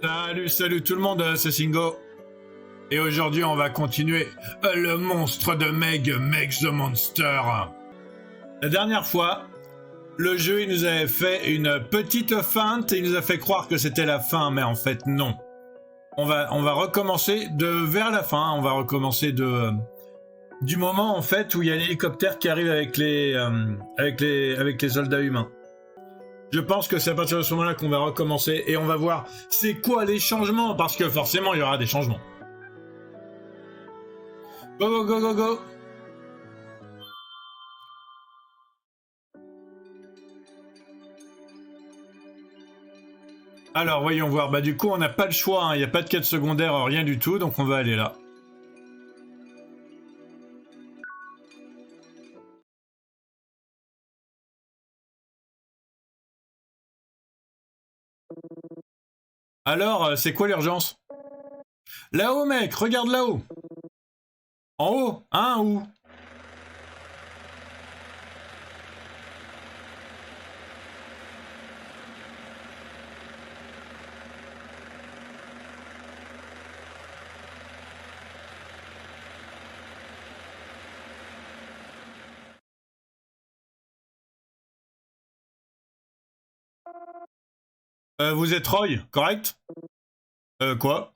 Salut tout le monde, c'est Singo. Et aujourd'hui, on va continuer le monstre de Meg, Meg the Monster. La dernière fois, le jeu il nous avait fait une petite feinte et il nous a fait croire que c'était la fin, mais en fait non. On va recommencer de vers la fin, on va recommencer du moment en fait où il y a l'hélicoptère qui arrive avec les soldats humains. Je pense que c'est à partir de ce moment-là qu'on va recommencer et on va voir c'est quoi les changements, parce que forcément il y aura des changements. Go go go go go. Alors voyons voir, bah du coup on n'a pas le choix, hein. Il n'y a pas de quête secondaire, rien du tout, donc on va aller là. Alors, c'est quoi l'urgence? Là-haut mec, regarde là-haut. En haut, hein, où? Vous êtes Roy, correct? Quoi?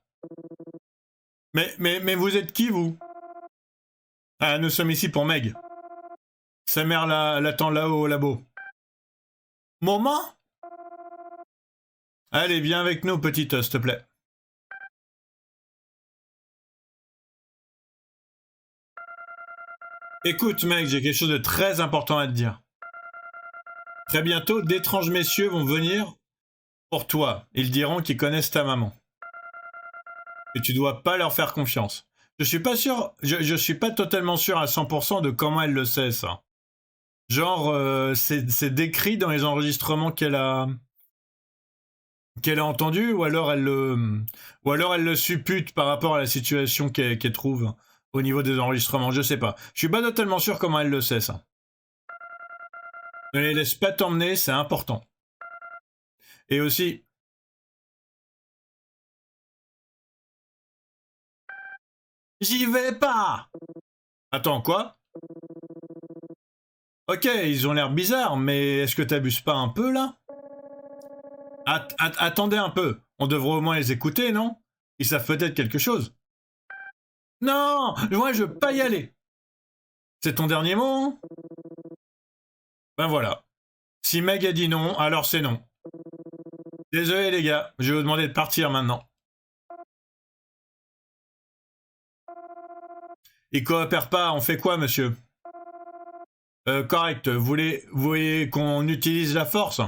Mais vous êtes qui, vous? Ah, nous sommes ici pour Meg. Sa mère l'attend là-haut au labo. Maman? Allez, viens avec nous, petite, s'il te plaît. Écoute, Meg, j'ai quelque chose de très important à te dire. Très bientôt, d'étranges messieurs vont venir pour toi. Ils diront qu'ils connaissent ta maman. Et tu dois pas leur faire confiance. Je suis pas sûr, je suis pas totalement sûr à 100% de comment elle le sait, ça. Genre, c'est décrit dans les enregistrements qu'elle a entendu, ou alors elle le suppute par rapport à la situation qu'elle trouve au niveau des enregistrements, je sais pas. Je suis pas totalement sûr comment elle le sait, ça. Ne les laisse pas t'emmener, c'est important. Et aussi... J'y vais pas! Attends, quoi? Ok, ils ont l'air bizarres, mais est-ce que t'abuses pas un peu, là? Attendez un peu, on devrait au moins les écouter, non? Ils savent peut-être quelque chose. Non, moi je veux pas y aller. C'est ton dernier mot? Ben voilà. Si Meg a dit non, alors c'est non. Désolé les gars, je vais vous demander de partir maintenant. Ils coopèrent pas, on fait quoi, monsieur? Correct, vous voulez qu'on utilise la force?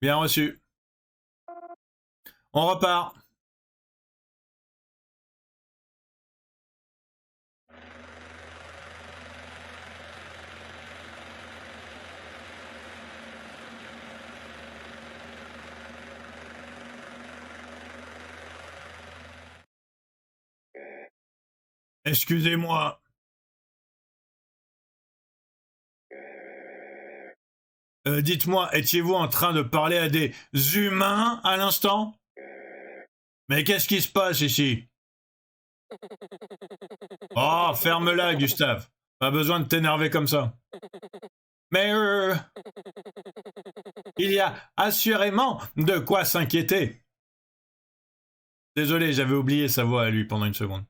Bien reçu. On repart. Excusez-moi. Dites-moi, étiez-vous en train de parler à des humains à l'instant? Mais qu'est-ce qui se passe ici? Oh, ferme-la, Gustave. Pas besoin de t'énerver comme ça. Mais il y a assurément de quoi s'inquiéter. Désolé, j'avais oublié sa voix à lui pendant une seconde.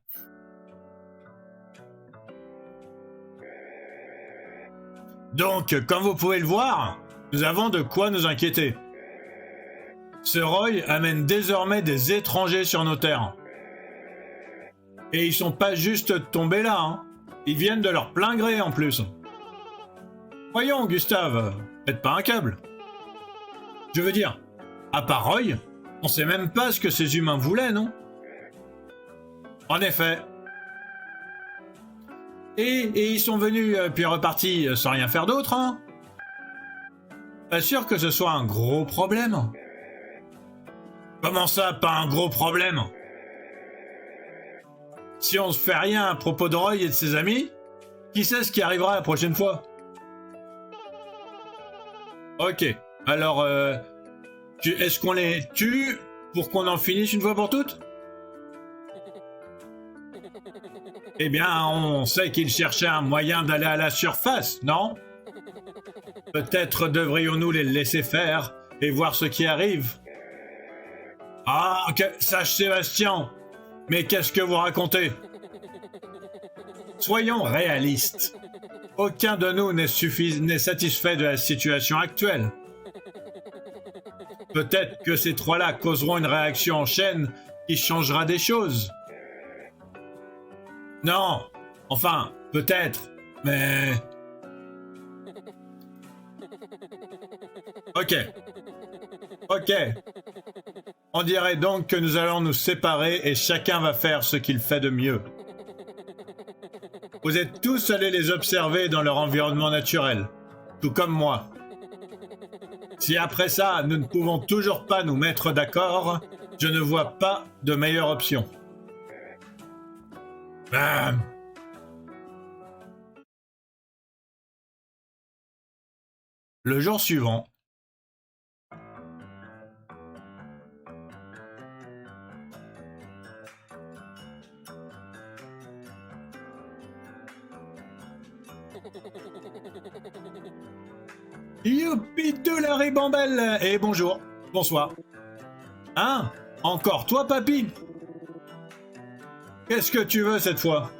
Donc, comme vous pouvez le voir, nous avons de quoi nous inquiéter. Ce Roy amène désormais des étrangers sur nos terres. Et ils sont pas juste tombés là, hein. Ils viennent de leur plein gré en plus. Voyons, Gustave, pète pas un câble. Je veux dire, à part Roy, on sait même pas ce que ces humains voulaient, non? En effet. Et ils sont venus puis repartis sans rien faire d'autre, hein? Pas sûr que ce soit un gros problème. Comment ça, pas un gros problème? Si on se fait rien à propos de Roy et de ses amis, qui sait ce qui arrivera la prochaine fois? Ok, alors Est-ce qu'on les tue pour qu'on en finisse une fois pour toutes? Eh bien, on sait qu'ils cherchaient un moyen d'aller à la surface, non? Peut-être devrions-nous les laisser faire et voir ce qui arrive. Ah, Sage Sébastien, mais qu'est-ce que vous racontez? Soyons réalistes. Aucun de nous n'est satisfait de la situation actuelle. Peut-être que ces trois-là causeront une réaction en chaîne qui changera des choses. Non, enfin, peut-être, mais... Ok. On dirait donc que nous allons nous séparer et chacun va faire ce qu'il fait de mieux. Vous êtes tous allés les observer dans leur environnement naturel, tout comme moi. Si après ça, nous ne pouvons toujours pas nous mettre d'accord, je ne vois pas de meilleure option. Le jour suivant, youpi de la ribambelle. Et bonjour, bonsoir. Hein? Encore toi, papy? Qu'est-ce que tu veux cette fois?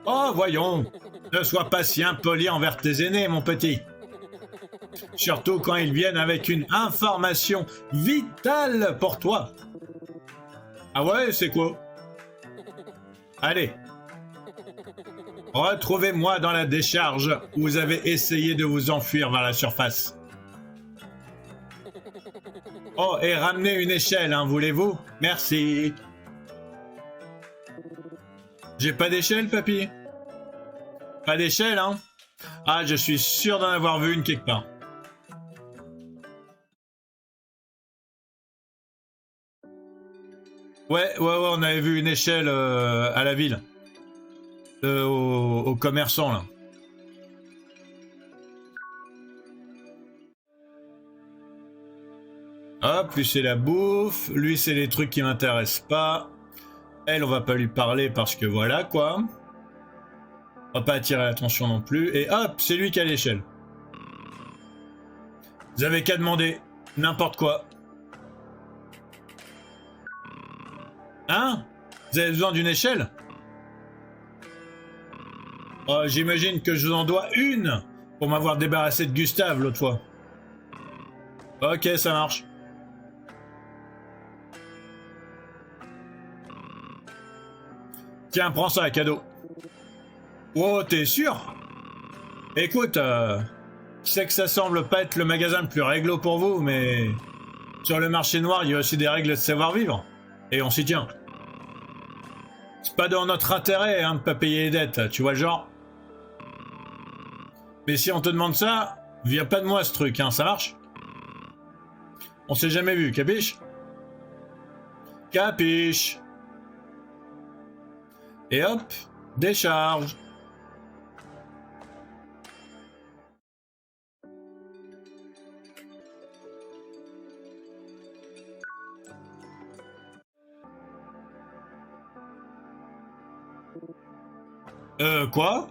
Oh, voyons, ne sois pas si impoli envers tes aînés, mon petit. Surtout quand ils viennent avec une information vitale pour toi. Ah ouais, c'est quoi? Allez. Retrouvez-moi dans la décharge où vous avez essayé de vous enfuir vers la surface. Oh, et ramenez une échelle, hein, voulez-vous? Merci. J'ai pas d'échelle, papy? Pas d'échelle, hein? Ah, je suis sûr d'en avoir vu une quelque part. Ouais, on avait vu une échelle à la ville. Aux commerçants, là. Hop, lui c'est la bouffe, lui c'est les trucs qui m'intéressent pas. Elle, on va pas lui parler parce que voilà, quoi. On va pas attirer l'attention non plus. Et hop, c'est lui qui a l'échelle. Vous avez qu'à demander n'importe quoi. Hein? Vous avez besoin d'une échelle? Oh, j'imagine que je vous en dois une pour m'avoir débarrassé de Gustave l'autre fois. Ok, ça marche. Tiens, prends ça, cadeau. Oh, t'es sûr? Écoute, je sais que ça semble pas être le magasin le plus réglo pour vous, mais sur le marché noir, il y a aussi des règles de savoir-vivre. Et on s'y tient. C'est pas dans notre intérêt hein, de pas payer les dettes, tu vois le genre. Mais si on te demande ça, viens pas de moi ce truc, hein, ça marche? On s'est jamais vu, capiche? Capiche? Et hop, décharge. Quoi?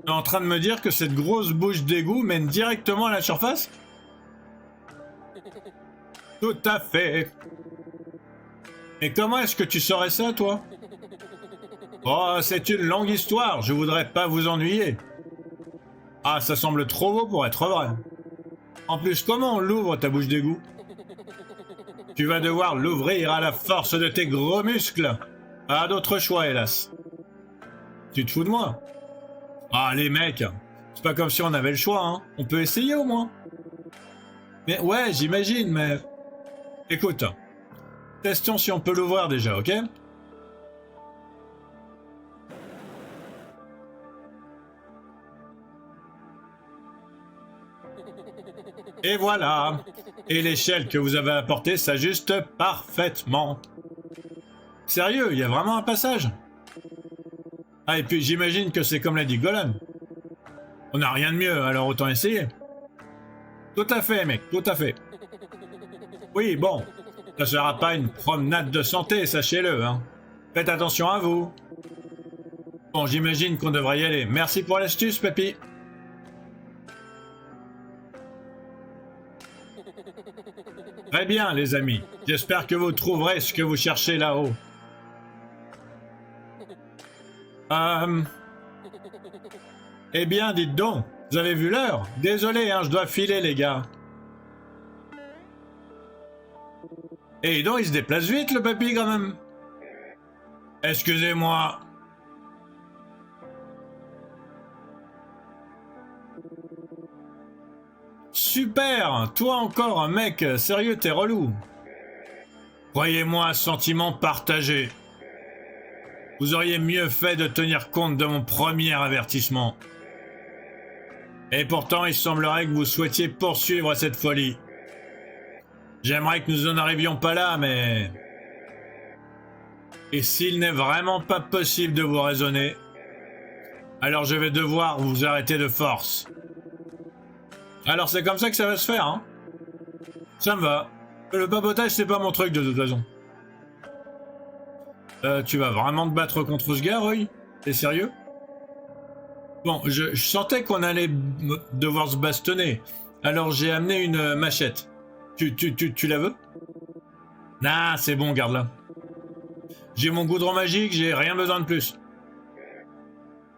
T'es en train de me dire que cette grosse bouche d'égout mène directement à la surface? Tout à fait. Et comment est-ce que tu saurais ça, toi? Oh, c'est une longue histoire, je voudrais pas vous ennuyer. Ah, ça semble trop beau pour être vrai. En plus, comment on l'ouvre, ta bouche d'égout? Tu vas devoir l'ouvrir à la force de tes gros muscles. Pas d'autre choix, hélas. Tu te fous de moi? Ah, les mecs, c'est pas comme si on avait le choix, hein. On peut essayer au moins. Mais ouais, j'imagine, mais... Écoute, testons si on peut l'ouvrir déjà, ok? Et voilà. Et l'échelle que vous avez apportée s'ajuste parfaitement. Sérieux, il y a vraiment un passage? Ah, et puis j'imagine que c'est comme l'a dit Golan. On n'a rien de mieux, alors autant essayer. Tout à fait, mec, tout à fait. Oui, bon, ça sera pas une promenade de santé, sachez-le, hein. Faites attention à vous. Bon, j'imagine qu'on devrait y aller. Merci pour l'astuce, papy. Très bien, les amis. J'espère que vous trouverez ce que vous cherchez là-haut. Eh bien, dites donc, vous avez vu l'heure? Désolé, hein, je dois filer, les gars. Et donc, il se déplace vite, le papy, quand même. Excusez-moi. Super! Toi encore, un mec, sérieux, t'es relou. Croyez-moi, sentiment partagé. Vous auriez mieux fait de tenir compte de mon premier avertissement. Et pourtant, il semblerait que vous souhaitiez poursuivre cette folie. J'aimerais que nous n'en arrivions pas là, mais... Et s'il n'est vraiment pas possible de vous raisonner, alors je vais devoir vous arrêter de force. Alors c'est comme ça que ça va se faire, hein? Ça me va. Le papotage, c'est pas mon truc de toute façon. Tu vas vraiment te battre contre ce gars, Roy? T'es sérieux? Bon, je sentais qu'on allait devoir se bastonner. Alors j'ai amené une machette. Tu la veux? Nah, c'est bon, garde-la. J'ai mon goudron magique, j'ai rien besoin de plus.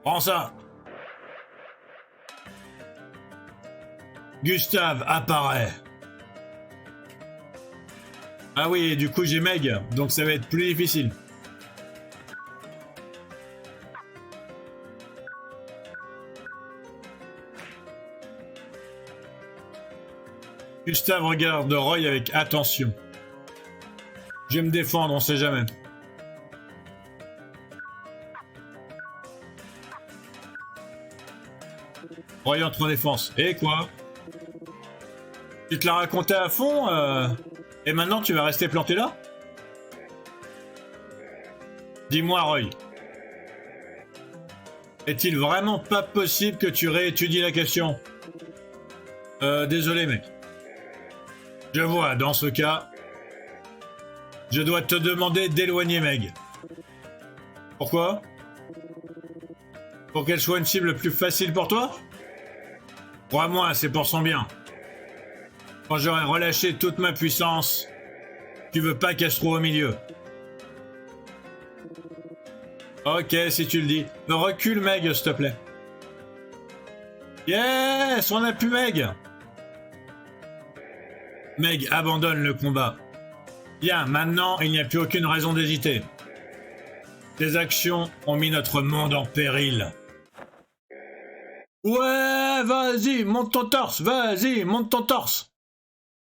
Prends ça. Gustave apparaît. Ah oui, et du coup j'ai Meg, donc ça va être plus difficile. Gustave regarde Roy avec attention. Je vais me défendre, on sait jamais. Roy entre en défense. Et quoi? Tu te l'as raconté à fond et maintenant tu vas rester planté là? Dis-moi, Roy. Est-il vraiment pas possible que tu réétudies la question? Désolé, mec. Je vois, dans ce cas, je dois te demander d'éloigner Meg. Pourquoi? Pour qu'elle soit une cible plus facile pour toi? Crois-moi, c'est pour son bien. Quand j'aurai relâché toute ma puissance, tu veux pas qu'elle se trouve au milieu. Ok, si tu le dis. Recule, Meg, s'il te plaît. Yes, on a pu Meg. Meg abandonne le combat. Bien, maintenant, il n'y a plus aucune raison d'hésiter. Tes actions ont mis notre monde en péril. Ouais, vas-y, monte ton torse, vas-y, monte ton torse.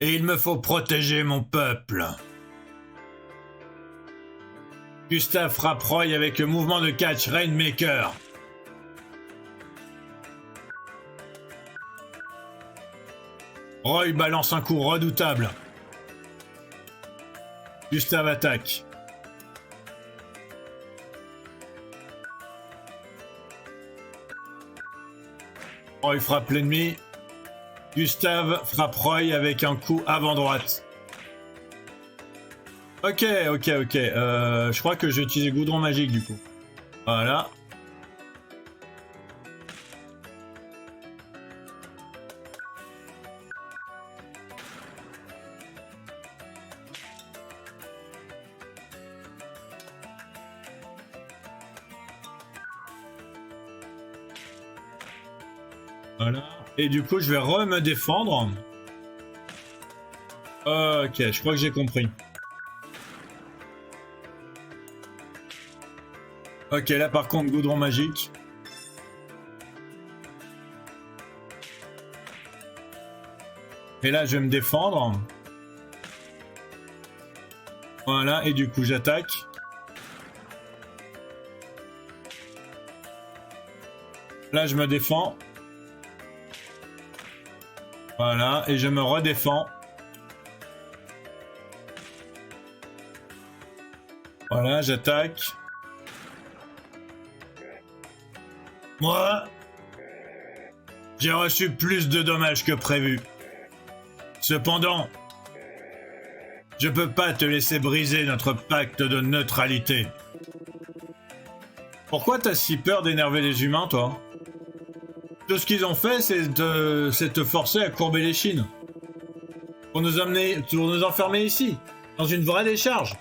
Et il me faut protéger mon peuple. Gustave frappe Roy avec le mouvement de catch Rainmaker. Roy balance un coup redoutable. Gustave attaque. Roy frappe l'ennemi. Gustave frappe Roy avec un coup avant-droite. Ok. Je crois que j'ai utilisé goudron magique du coup. Voilà. Voilà. Et du coup, je vais me défendre. Ok, je crois que j'ai compris. Ok, là par contre, goudron magique. Et là, je vais me défendre. Voilà, et du coup, j'attaque. Là, je me défends. Voilà, et je me redéfends. Voilà, j'attaque. Moi, j'ai reçu plus de dommages que prévu. Cependant, Je peux pas te laisser briser notre pacte de neutralité. Pourquoi t'as si peur d'énerver les humains, toi? Tout ce qu'ils ont fait, c'est te forcer à courber les chines. Pour nous enfermer ici, dans une vraie décharge.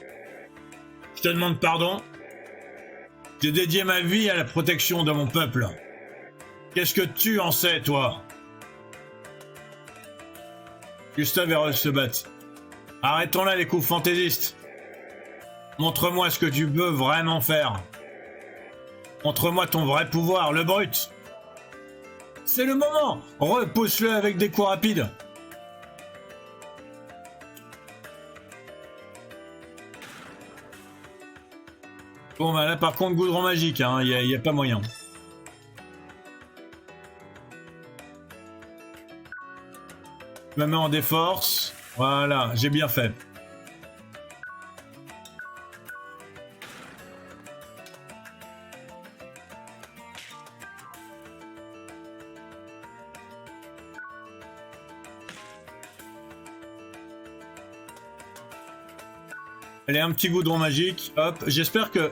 Je te demande pardon. J'ai dédié ma vie à la protection de mon peuple. Qu'est-ce que tu en sais, toi? Gustave et Roy se battent. Arrêtons là les coups fantaisistes. Montre-moi ce que tu peux vraiment faire. Montre-moi ton vrai pouvoir, le brut. C'est le moment. Repousse-le avec des coups rapides. Bon bah là par contre goudron magique, hein, y a pas moyen. Je me mets en déforce. Voilà, j'ai bien fait. Allez, un petit goudron magique. Hop, j'espère que...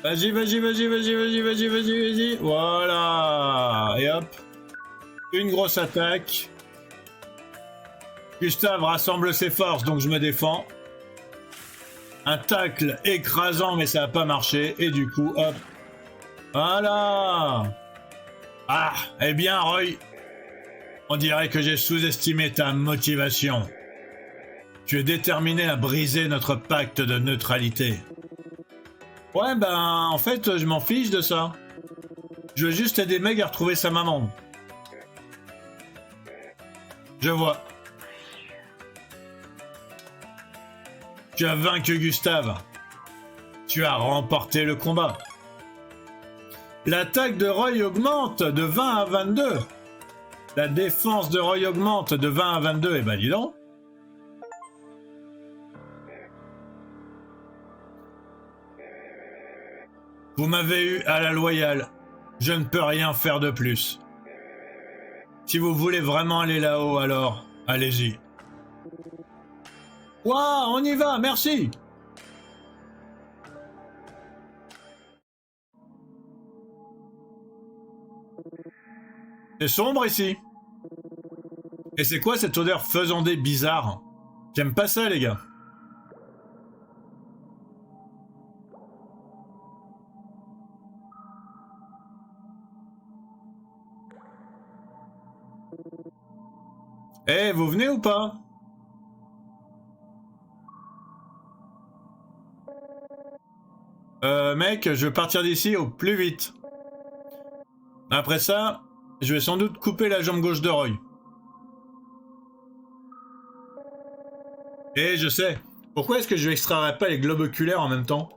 Vas-y, vas-y, vas-y, vas-y, vas-y, vas-y, vas-y, vas-y. Voilà. Et hop. Une grosse attaque. Gustave rassemble ses forces, donc je me défends. Un tacle écrasant, mais ça n'a pas marché. Et du coup, hop. Voilà. Ah, eh bien, Roy. On dirait que j'ai sous-estimé ta motivation. Tu es déterminé à briser notre pacte de neutralité. Ouais, ben, en fait, je m'en fiche de ça. Je veux juste aider Meg à retrouver sa maman. Je vois. Tu as vaincu Gustave. Tu as remporté le combat. L'attaque de Roy augmente de 20 à 22. La défense de Roy augmente de 20 à 22. Eh ben, dis donc. Vous m'avez eu à la loyale. Je ne peux rien faire de plus. Si vous voulez vraiment aller là-haut, alors, allez-y. Waouh, on y va, merci. C'est sombre ici. Et c'est quoi cette odeur faisandée bizarre? J'aime pas ça, les gars. Eh, vous venez ou pas? Mec, je veux partir d'ici au plus vite. Après ça, je vais sans doute couper la jambe gauche de Roy. Eh, je sais. Pourquoi est-ce que je extraierais pas les globes oculaires en même temps?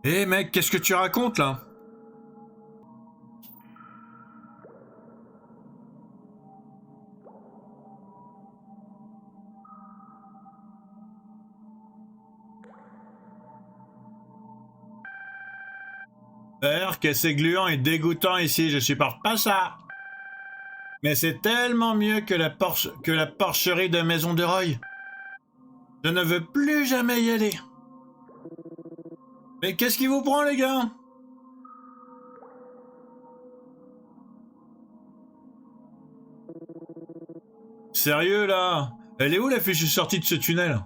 Eh mec, qu'est-ce que tu racontes là? Que c'est gluant et dégoûtant ici, je supporte pas ça. Mais c'est tellement mieux que la porcherie de Maison de Roy. Je ne veux plus jamais y aller. Mais qu'est-ce qui vous prend, les gars? Sérieux, là? Elle est où la fichue sortie de ce tunnel?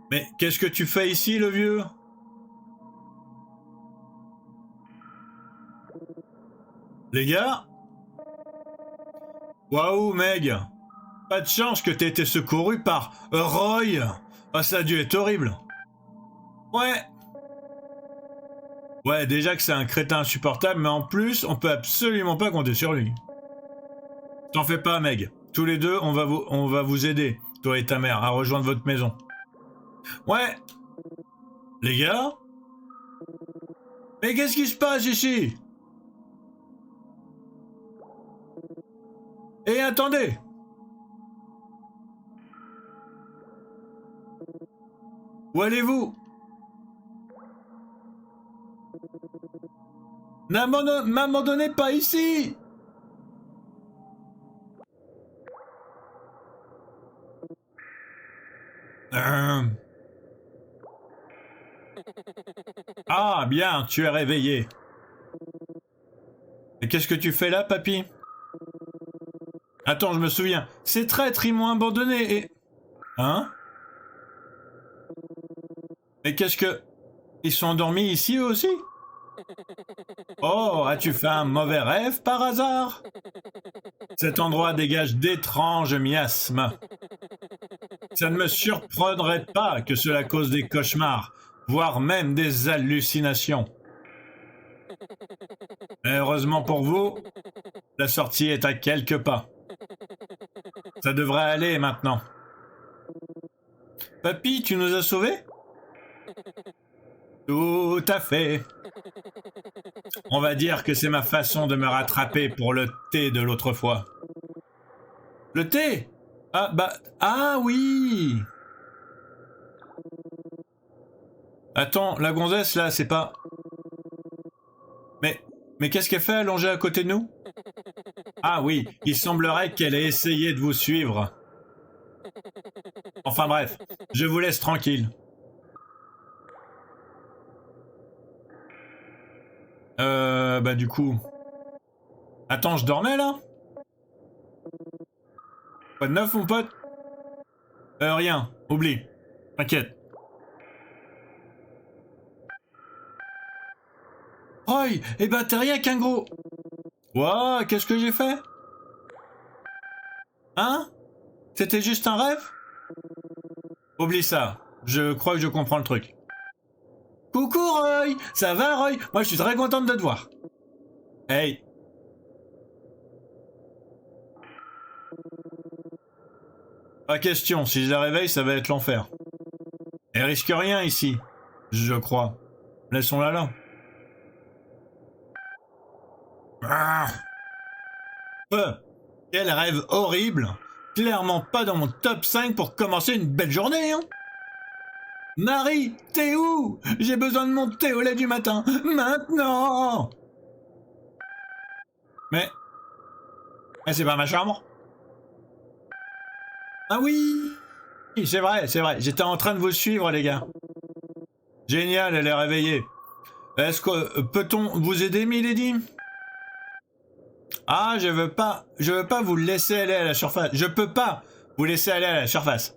Mais qu'est-ce que tu fais ici, le vieux? Les gars? Waouh, Meg! Pas de chance que t'aies été secouru par Roy! Ah, ça a dû être horrible! Ouais! Ouais, déjà que c'est un crétin insupportable, mais en plus, on peut absolument pas compter sur lui. T'en fais pas, Meg. Tous les deux, on va vous aider, toi et ta mère, à rejoindre votre maison. Ouais! Les gars? Mais qu'est-ce qui se passe ici? Et attendez! Où allez-vous? M'abandonnez pas ici! Ah, bien, tu es réveillé. Et qu'est-ce que tu fais là, papy? Attends, je me souviens. Ces traîtres, ils m'ont abandonné et... Hein? Et qu'est-ce que... Ils sont endormis ici eux aussi? Oh, as-tu fait un mauvais rêve par hasard? Cet endroit dégage d'étranges miasmes. Ça ne me surprendrait pas que cela cause des cauchemars, voire même des hallucinations. Mais heureusement pour vous, la sortie est à quelques pas. Ça devrait aller maintenant. Papy, tu nous as sauvés? Tout à fait. On va dire que c'est ma façon de me rattraper pour le thé de l'autre fois. Le thé? Ah, bah... Ah oui! Attends, la gonzesse, là, c'est pas... Mais qu'est-ce qu'elle fait allongée à côté de nous? Ah oui, il semblerait qu'elle ait essayé de vous suivre. Enfin bref, je vous laisse tranquille. Bah du coup... Attends, je dormais là? Quoi de neuf mon pote? Rien, oublie. T'inquiète. Roy, eh ben t'es rien qu'un gros... Ouah, qu'est-ce que j'ai fait? Hein? C'était juste un rêve? Oublie ça, je crois que je comprends le truc. Coucou Roy! Ça va Roy? Moi je suis très contente de te voir. Hey! Pas question, si je la réveille, ça va être l'enfer. Elle risque rien ici, je crois. Laissons-la là. Ah. Quel rêve horrible! Clairement pas dans mon top 5 pour commencer une belle journée, hein? Marie, t'es où? J'ai besoin de mon thé au lait du matin, maintenant! Mais c'est pas ma chambre? Ah oui! C'est vrai, j'étais en train de vous suivre, les gars. Génial, elle est réveillée. Est-ce que peut-on vous aider, Milady? Ah, je veux pas vous laisser aller à la surface. Je peux pas vous laisser aller à la surface.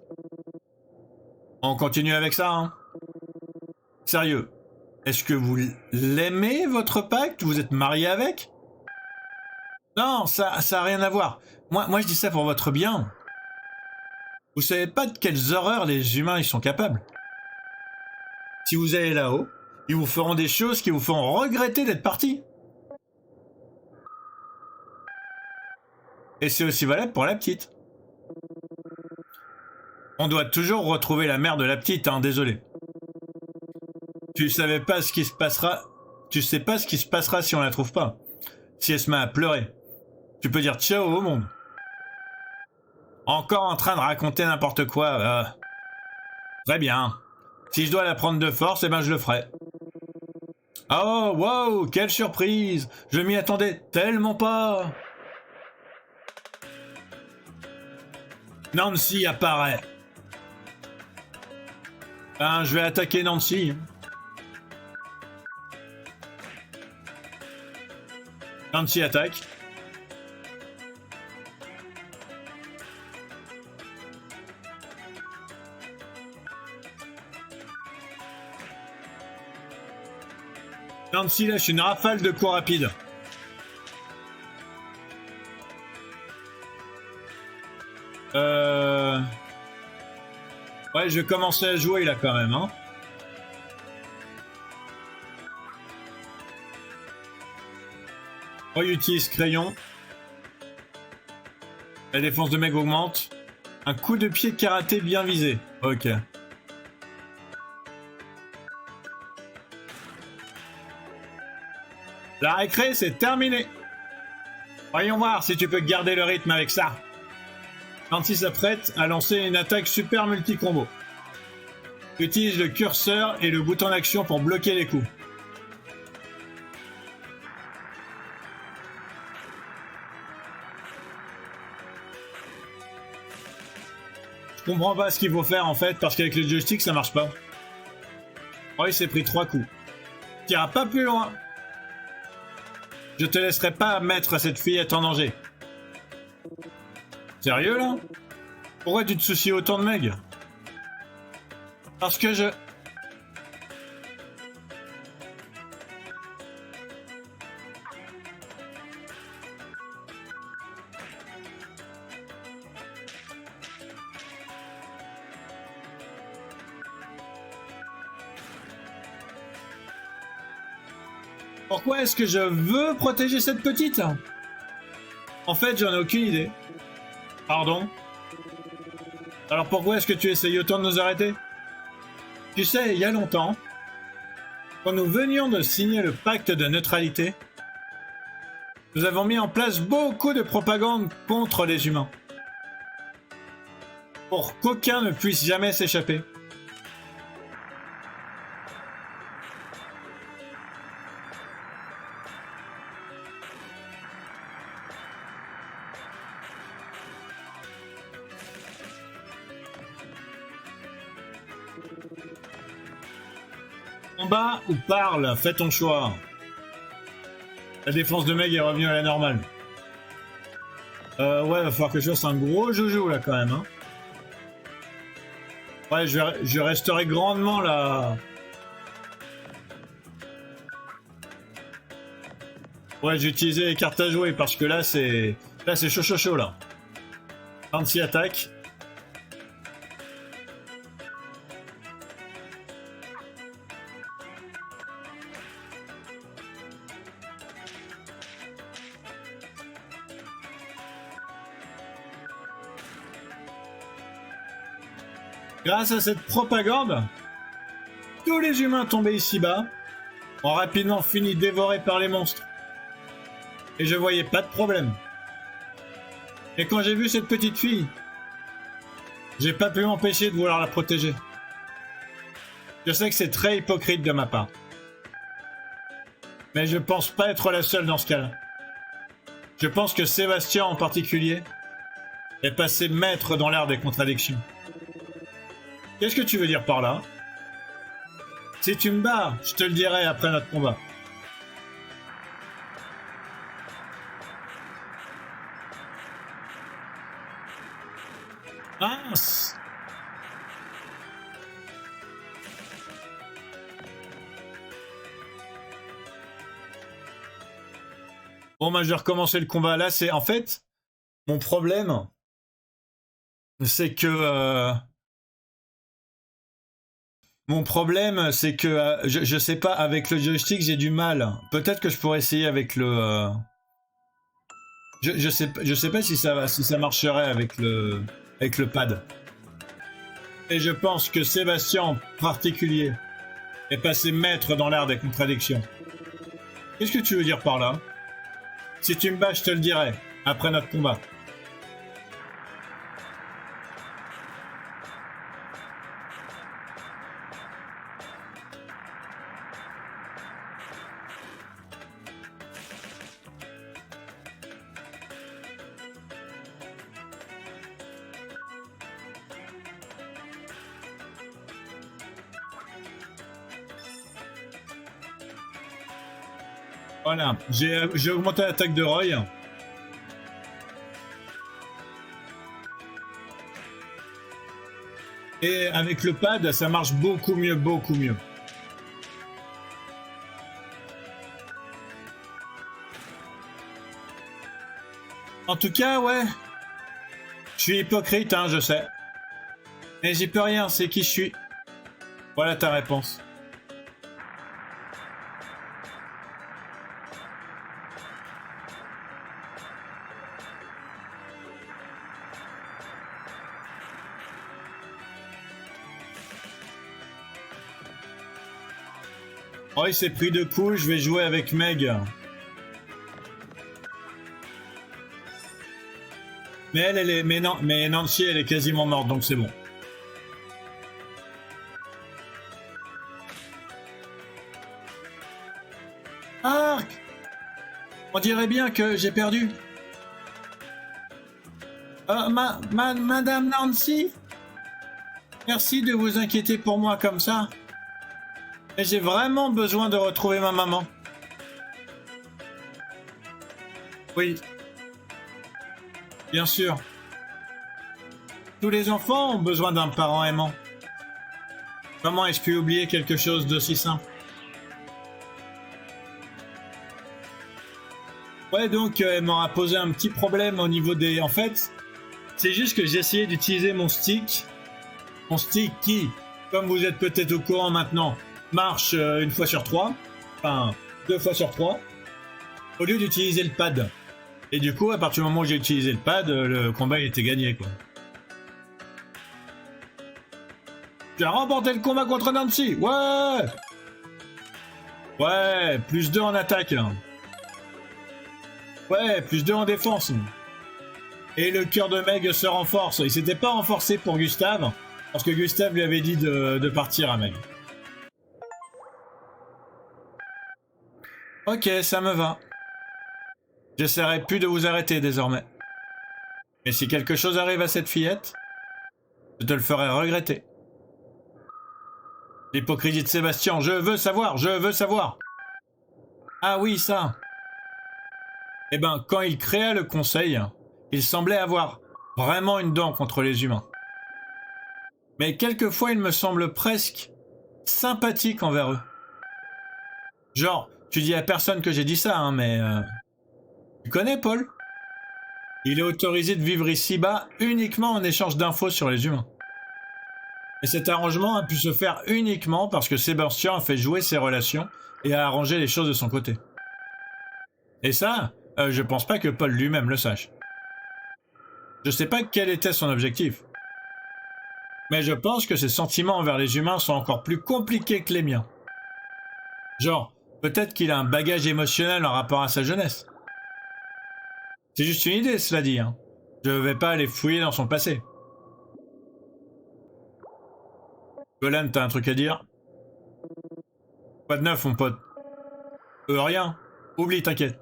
On continue avec ça, hein? Sérieux, est-ce que vous l'aimez, votre pacte? Vous êtes marié avec? Non, ça a rien à voir. Moi, je dis ça pour votre bien. Vous savez pas de quelles horreurs les humains ils sont capables. Si vous allez là-haut, ils vous feront des choses qui vous feront regretter d'être partis. Et c'est aussi valable pour la petite. On doit toujours retrouver la mère de la petite, hein, désolé. Tu savais pas ce qui se passera... Tu sais pas ce qui se passera si on la trouve pas. Si elle se met à pleurer. Tu peux dire ciao au monde. Encore en train de raconter n'importe quoi. Très bien. Si je dois la prendre de force, eh ben je le ferai. Oh, wow, quelle surprise! Je m'y attendais tellement pas! Nancy apparaît. Ben, je vais attaquer Nancy. Nancy attaque. Nancy lâche une rafale de coups rapides. Ouais, je vais commencer à jouer là quand même, hein. Roy utilise crayon. La défense de Meg augmente. Un coup de pied karaté bien visé. Ok. La récré, c'est terminé. Voyons voir si tu peux garder le rythme avec ça. Nancy s'apprête à lancer une attaque super multi-combo. Utilise le curseur et le bouton d'action pour bloquer les coups. Je comprends pas ce qu'il faut faire en fait, parce qu'avec le joystick ça marche pas. Oh, il s'est pris 3 coups. T'iras pas plus loin. Je te laisserai pas mettre cette fillette en danger. Sérieux là? Pourquoi tu te soucies autant de Meg? Parce que je... Pourquoi est-ce que je veux protéger cette petite? En fait, j'en ai aucune idée. Pardon? Alors pourquoi est-ce que tu essayes autant de nous arrêter? Tu sais, il y a longtemps, quand nous venions de signer le pacte de neutralité, nous avons mis en place beaucoup de propagande contre les humains. Pour qu'aucun ne puisse jamais s'échapper. Combat ou parle, fais ton choix. La défense de Meg est revenue à la normale. Ouais, va falloir que je fasse un gros joujou là quand même. Hein. Ouais, je resterai grandement là. Ouais, j'ai utilisé les cartes à jouer parce que là c'est chaud chaud chaud là. 26 attaques. Grâce à cette propagande, tous les humains tombés ici-bas ont rapidement fini dévorés par les monstres. Et je voyais pas de problème. Et quand j'ai vu cette petite fille, j'ai pas pu m'empêcher de vouloir la protéger. Je sais que c'est très hypocrite de ma part. Mais je pense pas être la seule dans ce cas-là. Je pense que Sébastien en particulier est passé maître dans l'art des contradictions. Qu'est-ce que tu veux dire par là? Si tu me bats, je te le dirai après notre combat. Mince! Bon, bah, je vais recommencer le combat. Là, c'est... En fait, mon problème, c'est que... Mon problème, c'est que je sais pas, avec le joystick, j'ai du mal. Peut-être que je pourrais essayer avec le... Je sais pas si ça marcherait avec le pad. Et je pense que Sébastien en particulier est passé maître dans l'art des contradictions. Qu'est-ce que tu veux dire par là? Si tu me bats, je te le dirai après notre combat. Voilà, j'ai augmenté l'attaque de Roy. Et avec le pad, ça marche beaucoup mieux, beaucoup mieux. En tout cas, ouais. Je suis hypocrite, hein, je sais. Mais j'y peux rien, c'est qui je suis. Voilà ta réponse. Oh, il s'est pris 2 coups, je vais jouer avec Meg. Mais elle est... Mais non, mais Nancy, elle est quasiment morte, donc c'est bon. Arc! On dirait bien que j'ai perdu. Madame Nancy? Merci de vous inquiéter pour moi comme ça. Mais j'ai vraiment besoin de retrouver ma maman. Oui. Bien sûr. Tous les enfants ont besoin d'un parent aimant. Comment ai-je pu oublier quelque chose d'aussi simple? Ouais, donc elle m'aura posé un petit problème au niveau des... En fait, c'est juste que j'ai essayé d'utiliser mon stick. Mon stick qui, comme vous êtes peut-être au courant maintenant, marche une fois sur trois. Enfin, 2 fois sur 3. Au lieu d'utiliser le pad. Et du coup, à partir du moment où j'ai utilisé le pad, le combat il était gagné, quoi. J'ai remporté le combat contre Nancy. Ouais. Ouais, plus 2 en attaque. Ouais, plus 2 en défense. Et le cœur de Meg se renforce. Il s'était pas renforcé pour Gustave, parce que Gustave lui avait dit de partir à Meg. Ok, ça me va. J'essaierai plus de vous arrêter désormais. Et si quelque chose arrive à cette fillette, je te le ferai regretter. L'hypocrisie de Sébastien, je veux savoir, je veux savoir. Ah oui, ça. Eh ben, quand il créa le conseil, il semblait avoir vraiment une dent contre les humains. Mais quelquefois, il me semble presque sympathique envers eux. Genre, tu dis à personne que j'ai dit ça, hein, mais... Tu connais Paul? Il est autorisé de vivre ici-bas uniquement en échange d'infos sur les humains. Et cet arrangement a pu se faire uniquement parce que Sébastien a fait jouer ses relations et a arrangé les choses de son côté. Et ça, je pense pas que Paul lui-même le sache. Je sais pas quel était son objectif. Mais je pense que ses sentiments envers les humains sont encore plus compliqués que les miens. Genre, peut-être qu'il a un bagage émotionnel en rapport à sa jeunesse. C'est juste une idée, cela dit, hein. Je vais pas aller fouiller dans son passé. Golan, t'as un truc à dire? Pas de neuf, mon pote. Rien. Oublie, t'inquiète.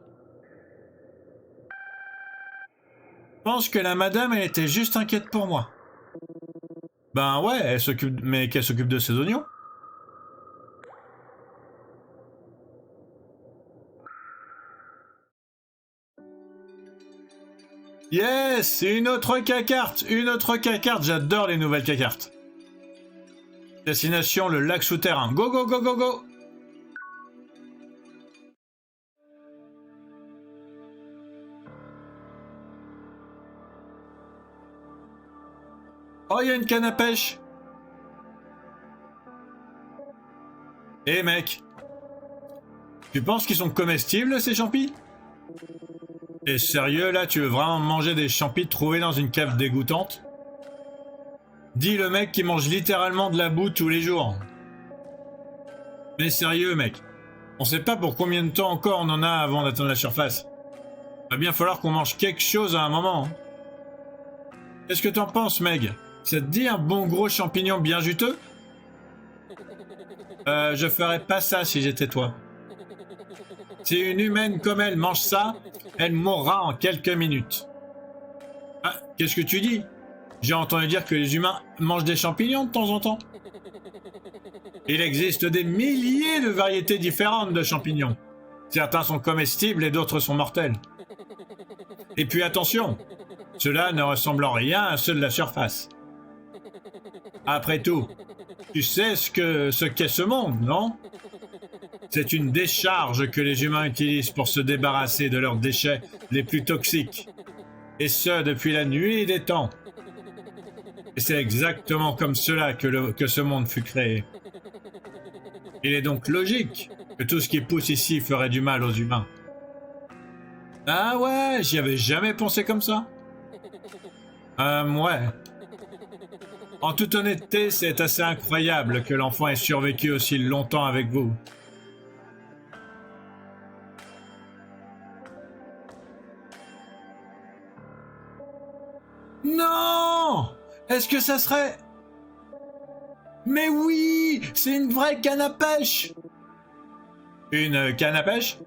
Je pense que la madame, elle était juste inquiète pour moi. Ben ouais, elle s'occupe... Mais qu'elle s'occupe de ses oignons? Yes! Une autre K-carte! Une autre K-carte! J'adore les nouvelles K-cartes. Destination, le lac souterrain. Go, go, go, go, go! Oh, il y a une canne à pêche! Eh mec! Tu penses qu'ils sont comestibles, ces champis? T'es sérieux, là? Tu veux vraiment manger des champis trouvés dans une cave dégoûtante? Dis le mec qui mange littéralement de la boue tous les jours. Mais sérieux, mec. On sait pas pour combien de temps encore on en a avant d'atteindre la surface. Va bien falloir qu'on mange quelque chose à un moment. Hein. Qu'est-ce que t'en penses, Meg? Ça te dit un bon gros champignon bien juteux? Je ferais pas ça si j'étais toi. Si une humaine comme elle mange ça, elle mourra en quelques minutes. Ah, qu'est-ce que tu dis? J'ai entendu dire que les humains mangent des champignons de temps en temps. Il existe des milliers de variétés différentes de champignons. Certains sont comestibles et d'autres sont mortels. Et puis attention, cela ne ressemble en rien à ceux de la surface. Après tout, tu sais ce qu'est ce monde, non? C'est une décharge que les humains utilisent pour se débarrasser de leurs déchets les plus toxiques. Et ce, depuis la nuit des temps. Et c'est exactement comme cela que ce monde fut créé. Il est donc logique que tout ce qui pousse ici ferait du mal aux humains. Ah ouais, j'y avais jamais pensé comme ça. Ouais. En toute honnêteté, c'est assez incroyable que l'enfant ait survécu aussi longtemps avec vous. Non! Est-ce que ça serait... Mais oui! C'est une vraie canne à pêche! Une canne à pêche?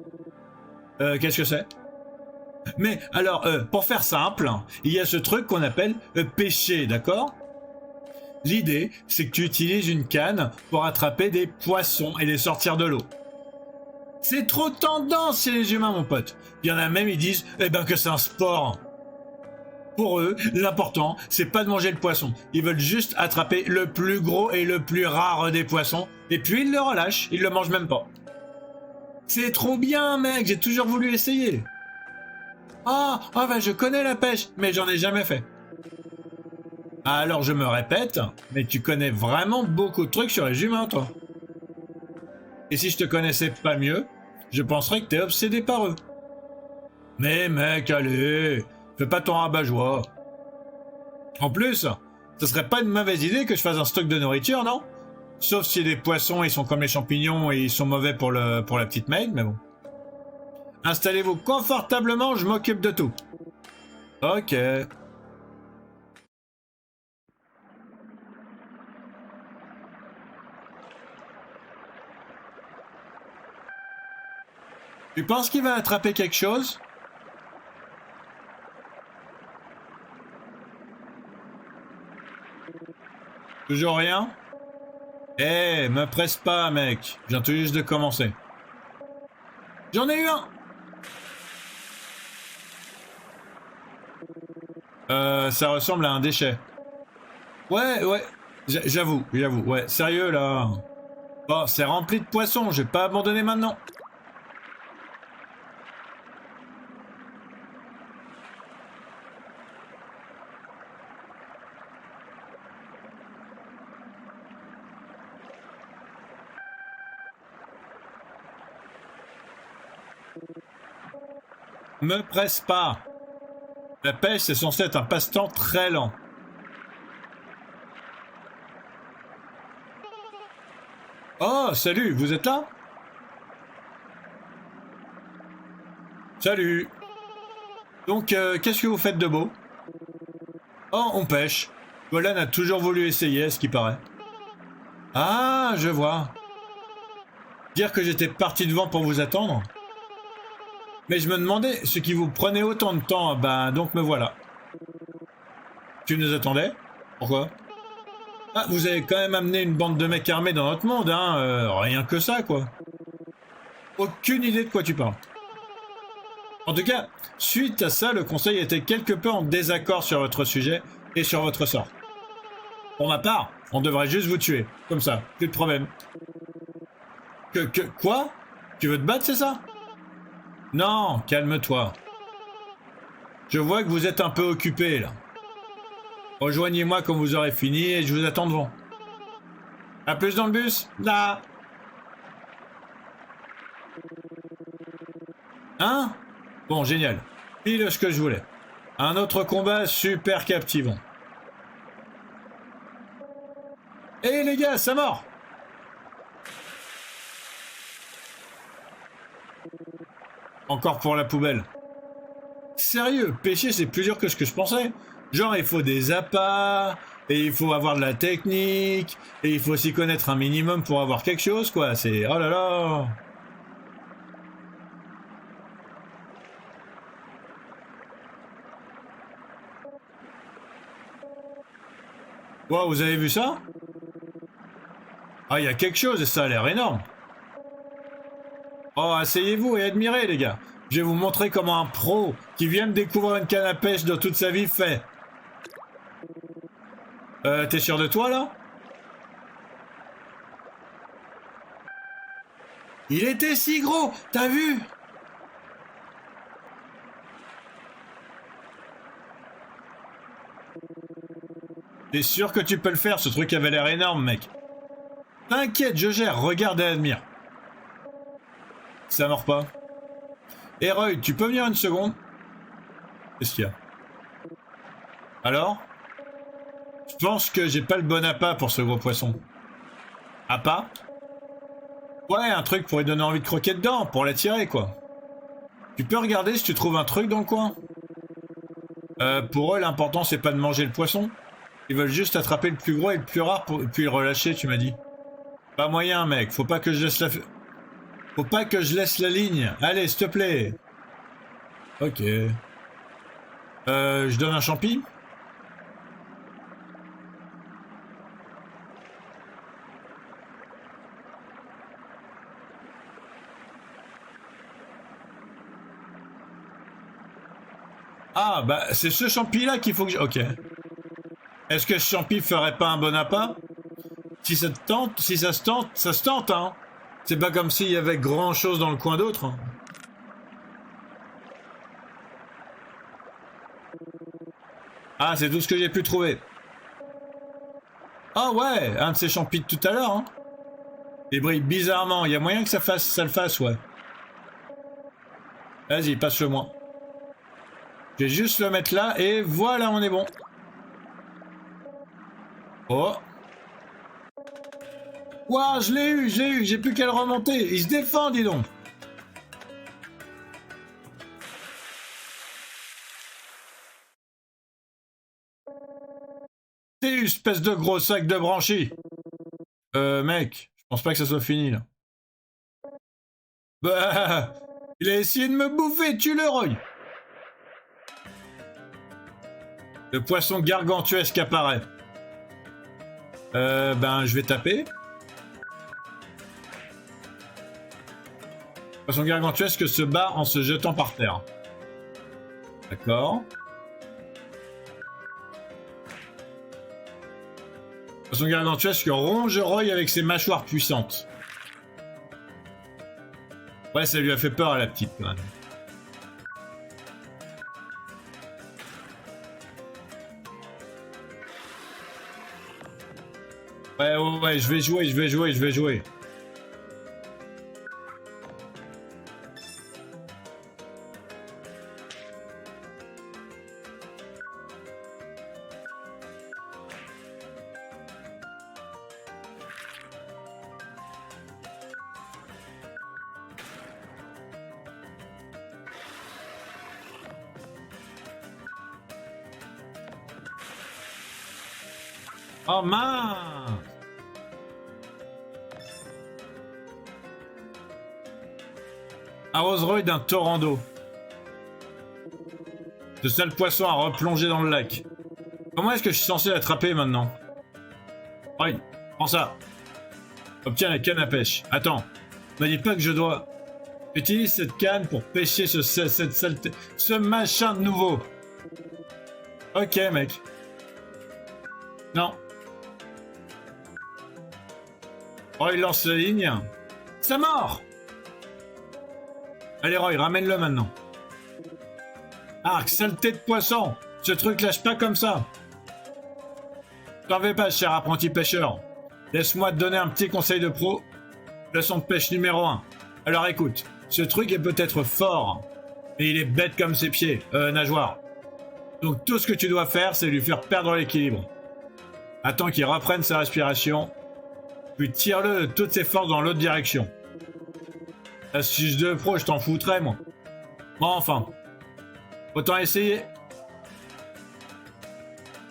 Qu'est-ce que c'est? Mais alors, pour faire simple, il y a ce truc qu'on appelle pêcher, d'accord? L'idée, c'est que tu utilises une canne pour attraper des poissons et les sortir de l'eau. C'est trop tendance chez les humains, mon pote. Il y en a même, ils disent que c'est un sport. Pour eux, l'important, c'est pas de manger le poisson. Ils veulent juste attraper le plus gros et le plus rare des poissons, et puis ils le relâchent, ils le mangent même pas. C'est trop bien, mec, j'ai toujours voulu essayer. Je connais la pêche, mais j'en ai jamais fait. Alors je me répète, mais tu connais vraiment beaucoup de trucs sur les humains, toi. Et si je te connaissais pas mieux, je penserais que t'es obsédé par eux. Mais mec, allez, fais pas ton rabat-joie. En plus, ce serait pas une mauvaise idée que je fasse un stock de nourriture, non? Sauf si les poissons, ils sont comme les champignons et ils sont mauvais pour la petite maid, mais bon. Installez-vous confortablement, je m'occupe de tout. Ok. Tu penses qu'il va attraper quelque chose? Toujours rien? Me presse pas, mec. Je viens tout juste de commencer. J'en ai eu un! Ça ressemble à un déchet. Ouais, j'avoue, ouais, sérieux, là. Bon, c'est rempli de poissons, je vais pas abandonner maintenant. Me presse pas. La pêche, c'est censé être un passe-temps très lent. Oh, salut, vous êtes là? Salut. Donc, qu'est-ce que vous faites de beau? Oh, on pêche. Golan a toujours voulu essayer, à ce qui paraît. Ah, je vois. Dire que j'étais parti devant pour vous attendre? Mais je me demandais ce qui vous prenait autant de temps, donc me voilà. Tu nous attendais? Pourquoi? Ah, vous avez quand même amené une bande de mecs armés dans notre monde, hein, rien que ça, quoi. Aucune idée de quoi tu parles. En tout cas, suite à ça, le conseil était quelque peu en désaccord sur votre sujet et sur votre sort. Pour ma part, on devrait juste vous tuer, comme ça, plus de problème. Quoi? Tu veux te battre, c'est ça? Non, calme-toi. Je vois que vous êtes un peu occupé, là. Rejoignez-moi quand vous aurez fini et je vous attends devant. À plus dans le bus? Là. Hein? Bon, génial. Pile ce que je voulais. Un autre combat super captivant. Eh les gars, ça mord! Encore pour la poubelle. Sérieux, pêcher c'est plus dur que ce que je pensais. Genre il faut des appâts, et il faut avoir de la technique, et il faut s'y connaître un minimum pour avoir quelque chose quoi, c'est... Oh là là! Wow, vous avez vu ça? Ah, il y a quelque chose et ça a l'air énorme. Oh, asseyez-vous et admirez les gars. Je vais vous montrer comment un pro qui vient de découvrir une canne à pêche de toute sa vie fait. T'es sûr de toi là? Il était si gros, t'as vu? T'es sûr que tu peux le faire? Ce truc avait l'air énorme, mec. T'inquiète, je gère, regarde et admire. Ça mord pas. Eh Roy, tu peux venir une seconde? Qu'est-ce qu'il y a? Alors? Je pense que j'ai pas le bon appât pour ce gros poisson. Appât? Ouais, un truc pour lui donner envie de croquer dedans, pour l'attirer quoi. Tu peux regarder si tu trouves un truc dans le coin? Pour eux, l'important c'est pas de manger le poisson. Ils veulent juste attraper le plus gros et le plus rare puis le relâcher, tu m'as dit. Pas moyen, mec. Faut pas que je laisse la ligne. Allez, s'il te plaît. Ok. Je donne un champi? Ah, bah, c'est ce champi-là qu'il faut que je... Ok. Est-ce que ce champi ferait pas un bon appât? Si ça te tente, si ça se tente, ça se tente, hein. C'est pas comme s'il y avait grand-chose dans le coin d'autre. Ah, c'est tout ce que j'ai pu trouver. Ah ouais, un de ces champis de tout à l'heure, hein. Il brille bizarrement, il y a moyen que ça le fasse, ouais. Vas-y, passe-le-moi. Je vais juste le mettre là, et voilà, on est bon. Oh. Ouah, je l'ai eu, j'ai plus qu'à le remonter. Il se défend, dis donc. T'es une espèce de gros sac de branchies. Mec, je pense pas que ça soit fini, là. Bah, il a essayé de me bouffer, tue-le, Roy. Le poisson gargantuesque apparaît. Ben, je vais taper. Le poisson gargantuesque se bat en se jetant par terre. D'accord. Le poisson gargantuesque ronge Roy avec ses mâchoires puissantes. Ouais, ça lui a fait peur à la petite, quand même. Ouais, je vais jouer. Oh mince! Arrose Roy d'un torrent d'eau. Ce sale poisson a replongé dans le lac. Comment est-ce que je suis censé l'attraper maintenant? Roy, prends ça. Obtiens la canne à pêche. Attends, ne dis pas que je dois... Utilise cette canne pour pêcher cette saleté... Ce machin de nouveau. Ok, mec. Non. Roy lance la ligne. C'est mort! Allez Roy, ramène-le maintenant. Arc, saleté de poisson! Ce truc lâche pas comme ça! T'en veux pas, cher apprenti pêcheur. Laisse-moi te donner un petit conseil de pro. Leçon de pêche numéro 1. Alors écoute, ce truc est peut-être fort, mais il est bête comme ses pieds, nageoire. Donc tout ce que tu dois faire, c'est lui faire perdre l'équilibre. Attends qu'il reprenne sa respiration, puis tire-le de toutes ses forces dans l'autre direction. Astuce de pro, je t'en foutrais, moi. Bon, enfin. Autant essayer.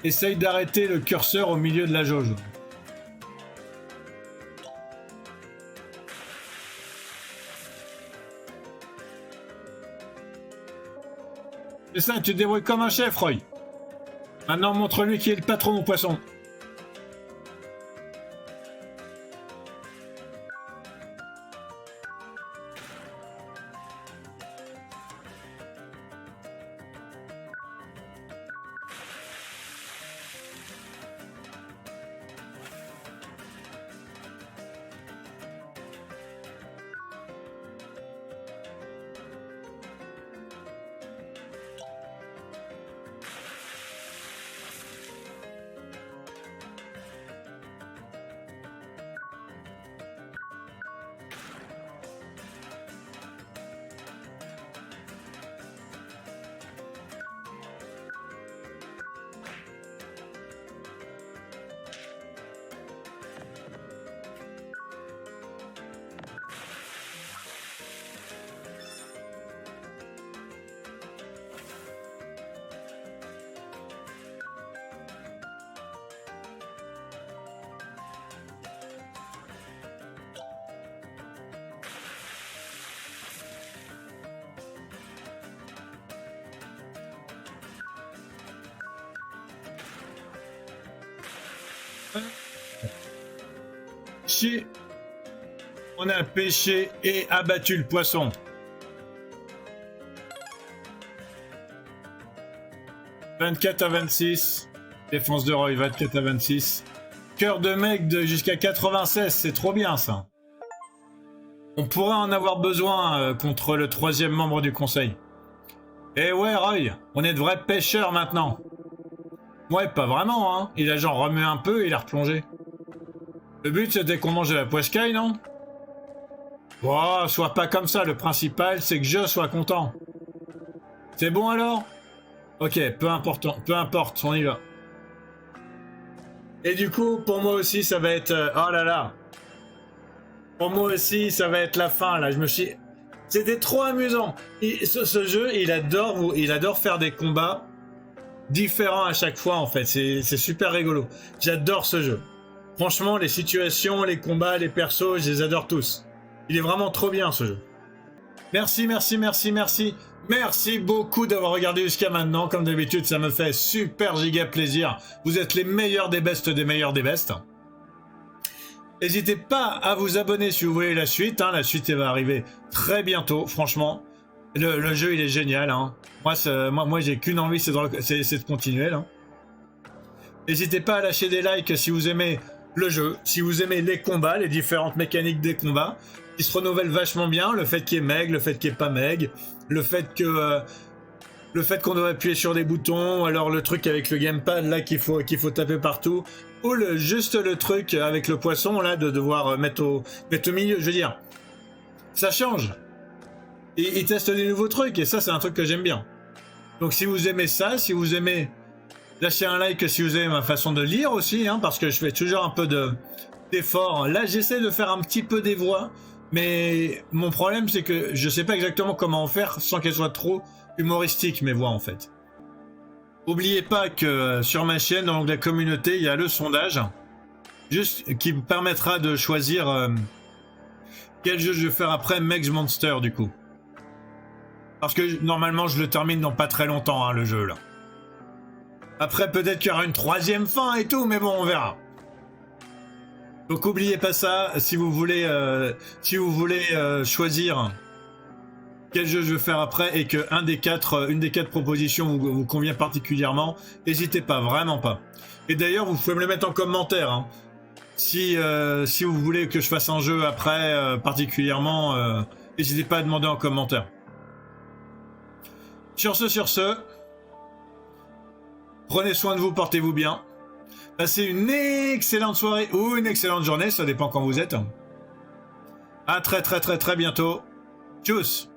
Essaye d'arrêter le curseur au milieu de la jauge. C'est ça, tu te débrouilles comme un chef, Roy. Maintenant, montre-lui qui est le patron au poisson. On a pêché et abattu le poisson. 24 à 26. Défense de Roy, 24 à 26. Cœur de mec de jusqu'à 96, c'est trop bien ça. On pourrait en avoir besoin contre le 3e membre du conseil. Eh ouais Roy, on est de vrais pêcheurs maintenant. Ouais, pas vraiment, hein. Il a genre remué un peu et il a replongé. Le but c'était qu'on mange de la poiscaille, non? Oh, sois pas comme ça, le principal c'est que je sois content. C'est bon alors? Ok, peu importe, on y va. Et du coup, pour moi aussi, ça va être... oh là là. Pour moi aussi, ça va être la fin, là. C'était trop amusant. Ce jeu, il adore faire des combats différents à chaque fois, en fait. C'est super rigolo. J'adore ce jeu. Franchement, les situations, les combats, les persos, je les adore tous. Il est vraiment trop bien, ce jeu. Merci, merci, merci, merci. Merci beaucoup d'avoir regardé jusqu'à maintenant. Comme d'habitude, ça me fait super giga plaisir. Vous êtes les meilleurs des bestes des meilleurs des bestes. N'hésitez pas à vous abonner si vous voulez la suite. Hein. La suite elle va arriver très bientôt, franchement. Le jeu, il est génial. Hein. Moi j'ai qu'une envie, c'est de continuer. N'hésitez pas à lâcher des likes si vous aimez le jeu, si vous aimez les combats, les différentes mécaniques des combats. Qui se renouvelle vachement bien, le fait qu'il y ait Meg, le fait qu'il n'y ait pas Meg, le fait qu'on doit appuyer sur des boutons, ou alors le truc avec le gamepad là qu'il faut taper partout, ou juste le truc avec le poisson là de devoir mettre au milieu, je veux dire, ça change. Et ils testent des nouveaux trucs et ça c'est un truc que j'aime bien. Donc si vous aimez ça, si vous aimez, lâchez un like si vous aimez ma façon de lire aussi, hein, parce que je fais toujours un peu d'effort. Là j'essaie de faire un petit peu des voix. Mais mon problème, c'est que je sais pas exactement comment en faire sans qu'elles soient trop humoristiques, mes voix, en fait. N'oubliez pas que sur ma chaîne, dans l'onglet communauté, il y a le sondage, juste qui me permettra de choisir quel jeu je vais faire après Meg's Monster, du coup. Parce que normalement, je le termine dans pas très longtemps, hein, le jeu, là. Après, peut-être qu'il y aura une 3e fin et tout, mais bon, on verra. Donc n'oubliez pas ça, si vous voulez choisir quel jeu je vais faire après et que une des quatre propositions vous convient particulièrement, n'hésitez pas, vraiment pas. Et d'ailleurs, vous pouvez me le mettre en commentaire. Hein. Si vous voulez que je fasse un jeu après particulièrement, n'hésitez pas à demander en commentaire. Sur ce, prenez soin de vous, portez-vous bien. Passez une excellente soirée ou une excellente journée, ça dépend quand vous êtes. À très bientôt. Tchuss!